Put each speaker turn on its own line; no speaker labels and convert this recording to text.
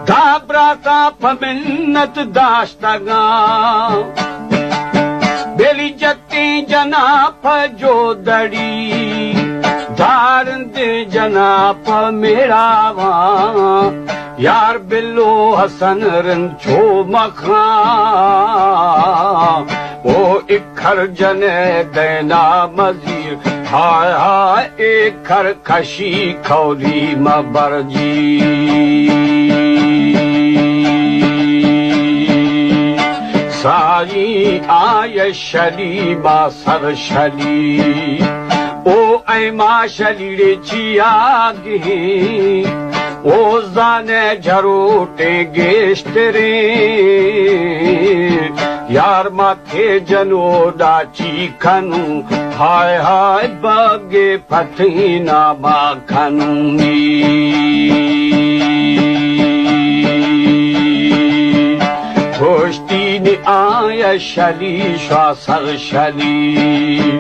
धाब्राता पमिन्नत दाश्तगा बेली जत्ती जनाप जो दड़ी धारंद जनाप मेरावा यार बिल्लो हसन रंचो मखा ओ इखर जने देना मजीर हाय हाय इखर खशी खौरी मबरजी सारी आय शली मा सर शली ओ ऐ मा शली रे चियागी ओ जाने झरोटे गेश्तरे यार माथे जनो डाची खनू हाय हाय बगे फतीना मा खनूंगी गोश्ती ने आया शली श्वासर शली